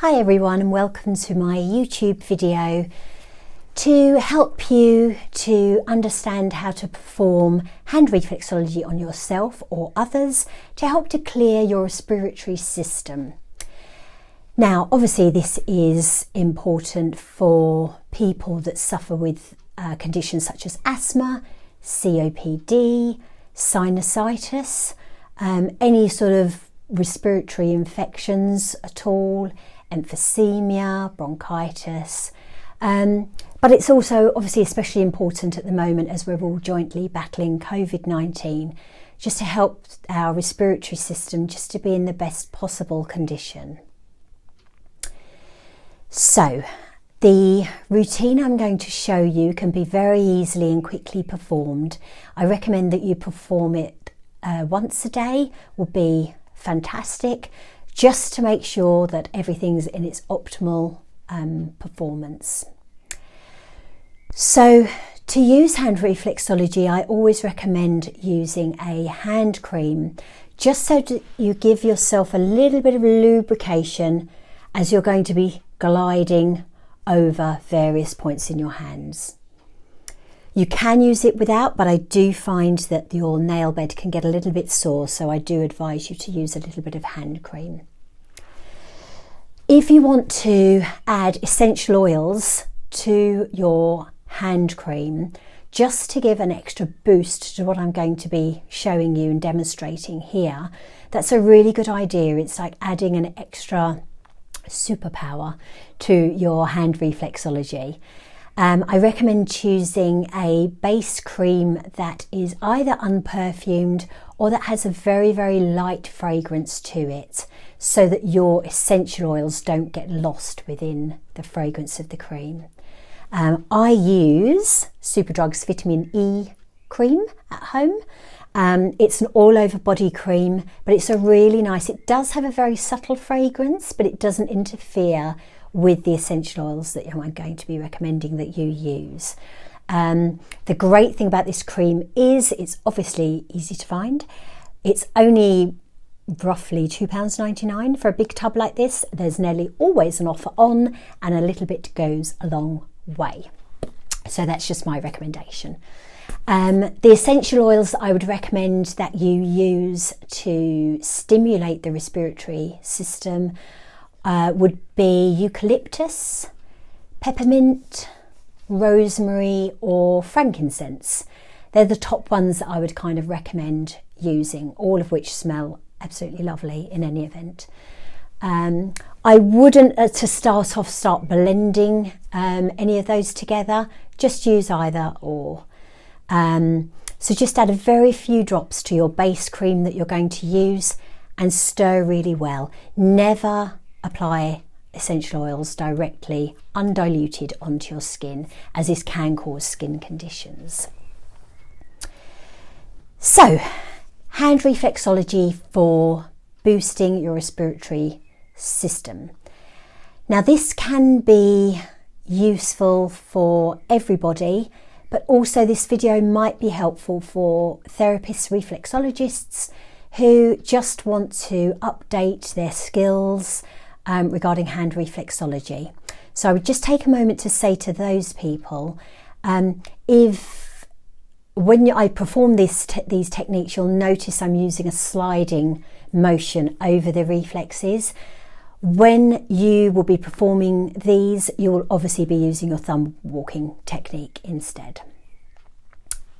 Hi everyone, and welcome to my YouTube video to help you to understand how to perform hand reflexology on yourself or others to help to clear your respiratory system. Now, obviously this is important for people that suffer with conditions such as asthma, COPD, sinusitis, any sort of respiratory infections at all, emphysema, bronchitis, but it's also obviously especially important at the moment as we're all jointly battling COVID-19, just to help our respiratory system just to be in the best possible condition. So the routine I'm going to show you can be very easily and quickly performed. I recommend that you perform it once a day, will be fantastic, just to make sure that everything's in its optimal performance. So to use hand reflexology, I always recommend using a hand cream, just so that you give yourself a little bit of lubrication as you're going to be gliding over various points in your hands. You can use it without, but I do find that your nail bed can get a little bit sore, so I do advise you to use a little bit of hand cream. If you want to add essential oils to your hand cream, just to give an extra boost to what I'm going to be showing you and demonstrating here, that's a really good idea. It's like adding an extra superpower to your hand reflexology. I recommend choosing a base cream that is either unperfumed or that has a very, very light fragrance to it, so that your essential oils don't get lost within the fragrance of the cream. I use Superdrug's Vitamin E cream at home. It's an all-over body cream, but it's a really nice, it does have a very subtle fragrance, but it doesn't interfere with the essential oils that I'm going to be recommending that you use. The great thing about this cream is it's obviously easy to find. It's only roughly £2.99 for a big tub like this. There's nearly always an offer on, and a little bit goes a long way. So that's just my recommendation. The essential oils I would recommend that you use to stimulate the respiratory system would be eucalyptus, peppermint, rosemary or frankincense. They're the top ones that I would kind of recommend using, all of which smell absolutely lovely in any event. I wouldn't to start off start blending any of those together, just use either or. So just add a very few drops to your base cream that you're going to use and stir really well. Never apply essential oils directly undiluted onto your skin, as this can cause skin conditions. So, hand reflexology for boosting your respiratory system. Now this can be useful for everybody, but also this video might be helpful for therapists, reflexologists who just want to update their skills regarding hand reflexology. So I would just take a moment to say to those people, if when I perform these techniques, you'll notice I'm using a sliding motion over the reflexes. When you will be performing these, you'll obviously be using your thumb walking technique instead.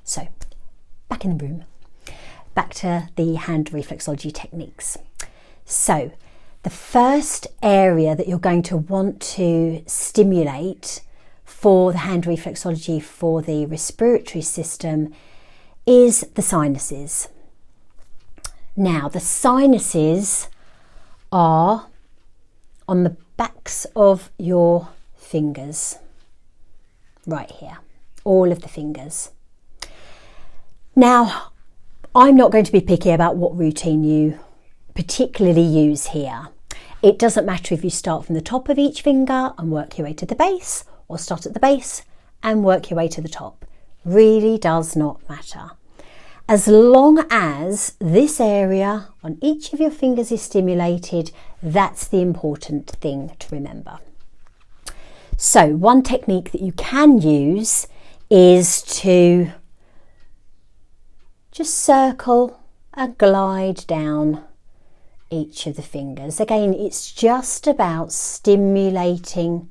So back in the room, back to the hand reflexology techniques. So the first area that you're going to want to stimulate for the hand reflexology for the respiratory system is the sinuses. Now, the sinuses are on the backs of your fingers, right here, all of the fingers. Now, I'm not going to be picky about what routine you particularly use here. It doesn't matter if you start from the top of each finger and work your way to the base, or start at the base and work your way to the top. Really does not matter. As long as this area on each of your fingers is stimulated, that's the important thing to remember. So one technique that you can use is to just circle and glide down each of the fingers. Again, it's just about stimulating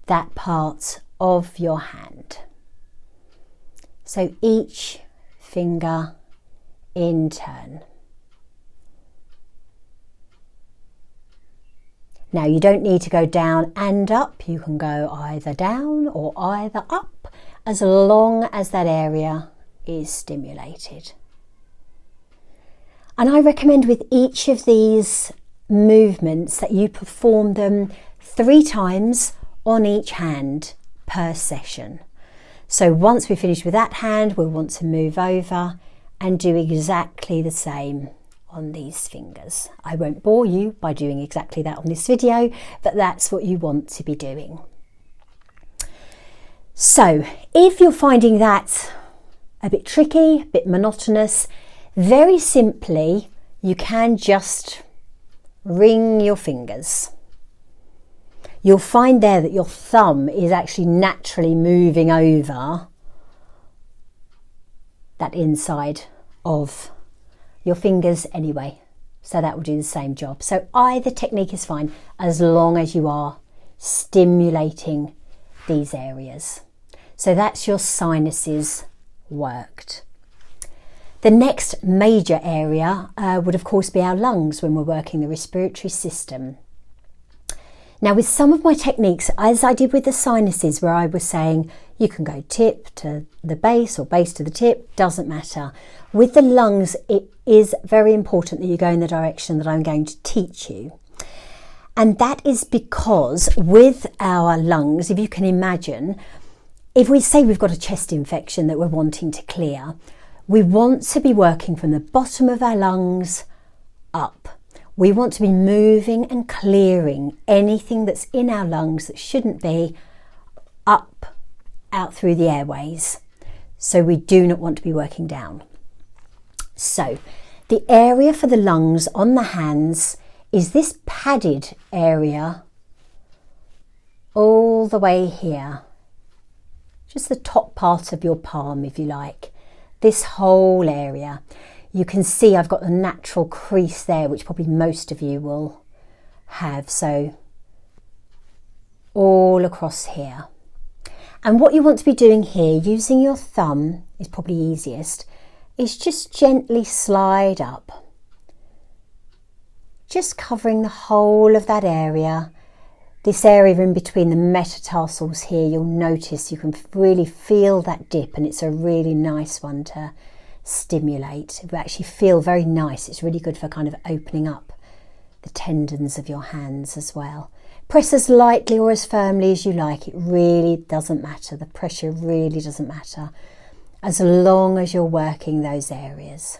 that part of your hand. So each finger in turn. Now you don't need to go down and up, you can go either down or either up, as long as that area is stimulated. And I recommend with each of these movements that you perform them 3 times on each hand per session. So once we're finished with that hand, we'll want to move over and do exactly the same on these fingers. I won't bore you by doing exactly that on this video, but that's what you want to be doing. So if you're finding that a bit tricky, a bit monotonous, very simply, you can just ring your fingers. You'll find there that your thumb is actually naturally moving over that inside of your fingers anyway. So that will do the same job. So either technique is fine as long as you are stimulating these areas. So that's your sinuses worked. The next major area would of course be our lungs when we're working the respiratory system. Now with some of my techniques, as I did with the sinuses, where I was saying you can go tip to the base or base to the tip, doesn't matter. With the lungs, it is very important that you go in the direction that I'm going to teach you. And that is because with our lungs, if you can imagine, if we say we've got a chest infection that we're wanting to clear, we want to be working from the bottom of our lungs up. We want to be moving and clearing anything that's in our lungs that shouldn't be up, out through the airways. So we do not want to be working down. So the area for the lungs on the hands is this padded area all the way here. Just the top part of your palm, if you like. This whole area. You can see I've got the natural crease there, which probably most of you will have. So all across here. And what you want to be doing here, using your thumb is probably easiest, is just gently slide up. Just covering the whole of that area. This area in between the metatarsals here, you'll notice you can really feel that dip, and it's a really nice one to stimulate. It will actually feel very nice. It's really good for kind of opening up the tendons of your hands as well. Press as lightly or as firmly as you like. It really doesn't matter. The pressure really doesn't matter as long as you're working those areas.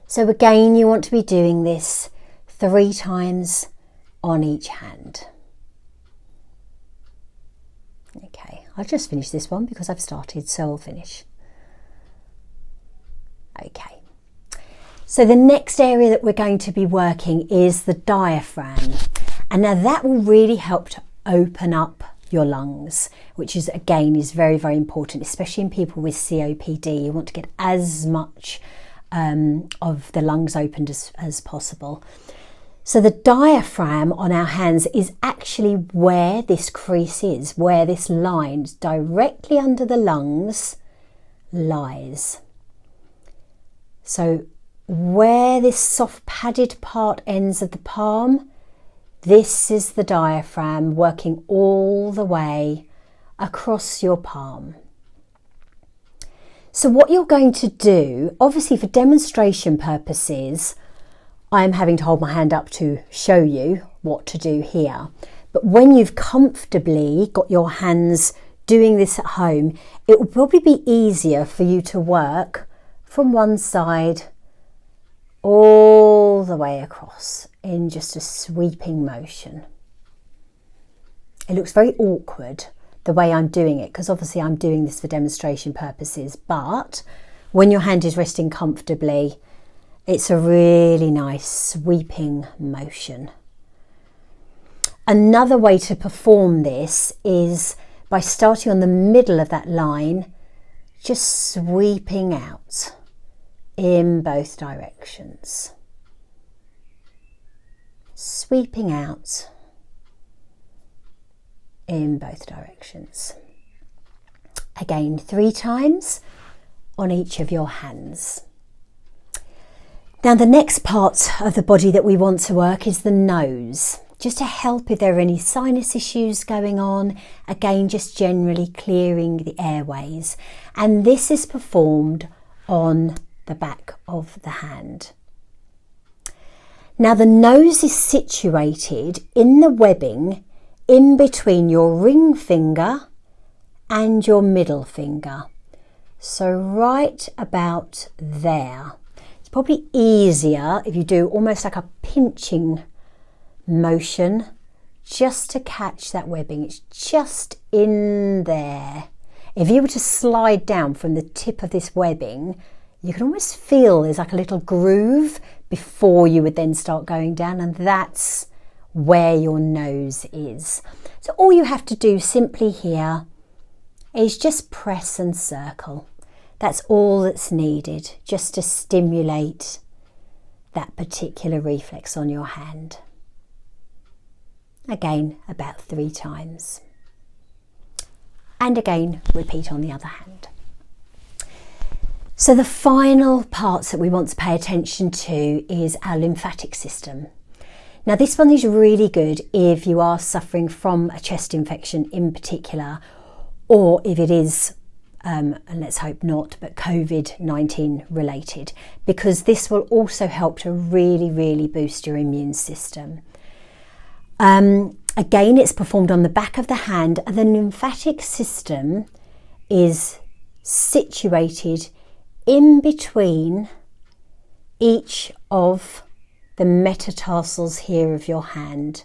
So again, you want to be doing this 3 times on each hand. Okay, I'll just finish this one because I've started, so I'll finish. Okay, so the next area that we're going to be working is the diaphragm, and now that will really help to open up your lungs, which is again is very, very important, especially in people with COPD. You want to get as much of the lungs opened as possible. So the diaphragm on our hands is actually where this crease is, where this line directly under the lungs lies. So where this soft padded part ends of the palm, this is the diaphragm working all the way across your palm. So what you're going to do, obviously for demonstration purposes, I'm having to hold my hand up to show you what to do here. But when you've comfortably got your hands doing this at home, it will probably be easier for you to work from one side all the way across in just a sweeping motion. It looks very awkward, the way I'm doing it, because obviously I'm doing this for demonstration purposes, but when your hand is resting comfortably, it's a really nice sweeping motion. Another way to perform this is by starting on the middle of that line, just sweeping out in both directions. Sweeping out in both directions. Again, 3 times on each of your hands. Now the next part of the body that we want to work is the nose, just to help if there are any sinus issues going on, again just generally clearing the airways, and this is performed on the back of the hand. Now the nose is situated in the webbing in between your ring finger and your middle finger, so right about there. It's probably easier if you do almost like a pinching motion just to catch that webbing. It's just in there. If you were to slide down from the tip of this webbing, you can almost feel there's like a little groove before you would then start going down, and that's where your nose is. So all you have to do simply here is just press and circle. That's all that's needed, just to stimulate that particular reflex on your hand. Again, about 3 times. And again, repeat on the other hand. So the final parts that we want to pay attention to is our lymphatic system. Now this one is really good if you are suffering from a chest infection in particular, or if it is, and let's hope not, but COVID-19 related, because this will also help to really boost your immune system. Again, it's performed on the back of the hand, and the lymphatic system is situated in between each of the metatarsals here of your hand.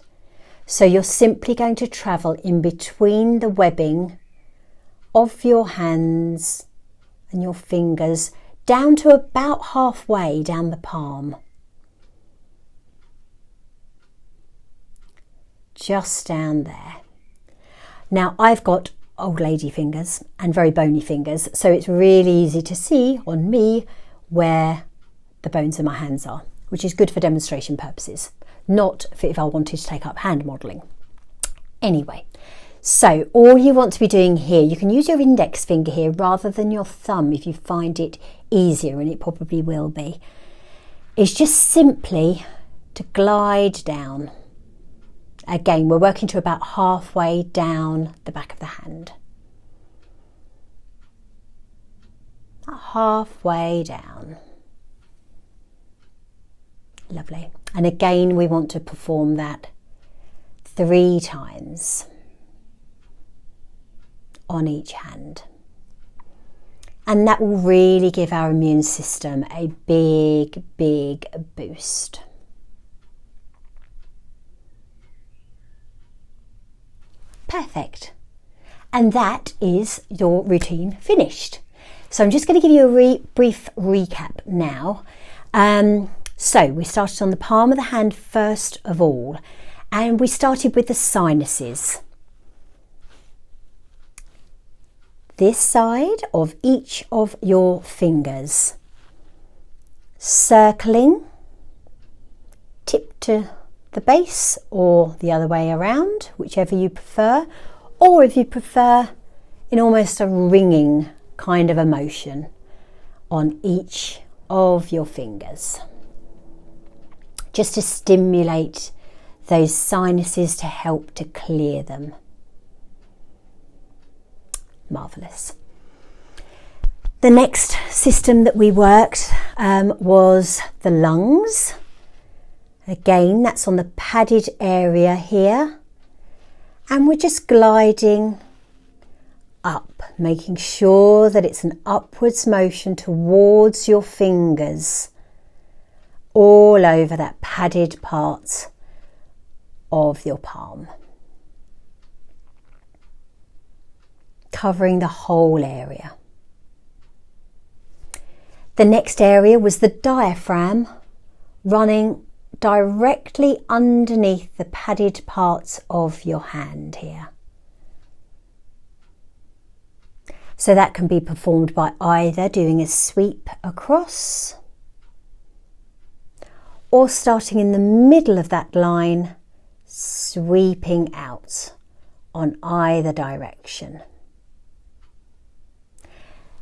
So you're simply going to travel in between the webbing of your hands and your fingers down to about halfway down the palm. Just down there. Now I've got old lady fingers and very bony fingers, so it's really easy to see on me where the bones of my hands are, which is good for demonstration purposes, not for if I wanted to take up hand modelling. Anyway, so all you want to be doing here, you can use your index finger here rather than your thumb if you find it easier, and it probably will be, is just simply to glide down. Again, we're working to about halfway down the back of the hand. Halfway down. Lovely. And again, we want to perform that 3 times on each hand. And that will really give our immune system a big boost. Perfect. And that is your routine finished. So I'm just going to give you a brief recap now. So we started on the palm of the hand first of all, and we started with the sinuses. This side of each of your fingers, circling, tip to the base or the other way around, whichever you prefer, or if you prefer in almost a ringing kind of a motion on each of your fingers, just to stimulate those sinuses to help to clear them. Marvellous. The next system that we worked was the lungs. Again, that's on the padded area here, and we're just gliding up, making sure that it's an upwards motion towards your fingers, all over that padded part of your palm. covering the whole area. The next area was the diaphragm, running directly underneath the padded parts of your hand here. So that can be performed by either doing a sweep across or starting in the middle of that line, sweeping out on either direction.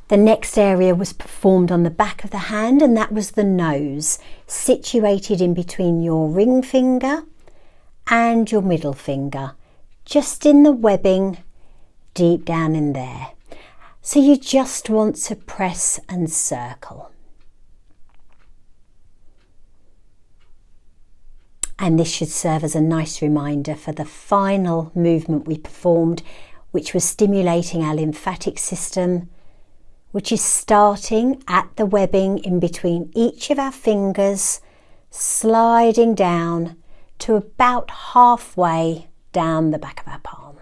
The next area was performed on the back of the hand, and that was the nose, situated in between your ring finger and your middle finger, just in the webbing deep down in there. So you just want to press and circle. And this should serve as a nice reminder for the final movement we performed, which was stimulating our lymphatic system, which is starting at the webbing in between each of our fingers, sliding down to about halfway down the back of our palm.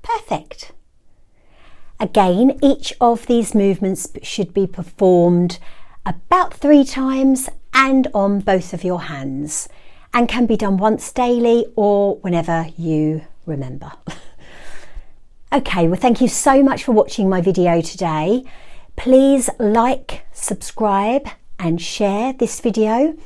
Perfect. Again, each of these movements should be performed about 3 times and on both of your hands, and can be done once daily or whenever you remember. Okay, well, thank you so much for watching my video today. Please like, subscribe and share this video.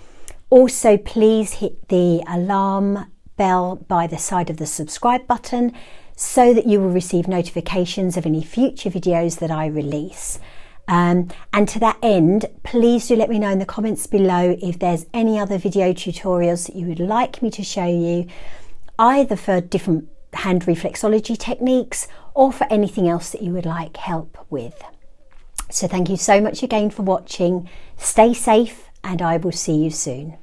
Also, please hit the alarm bell by the side of the subscribe button so that you will receive notifications of any future videos that I release. And to that end, please do let me know in the comments below if there's any other video tutorials that you would like me to show you, either for different hand reflexology techniques or for anything else that you would like help with. So thank you so much again for watching. Stay safe and I will see you soon.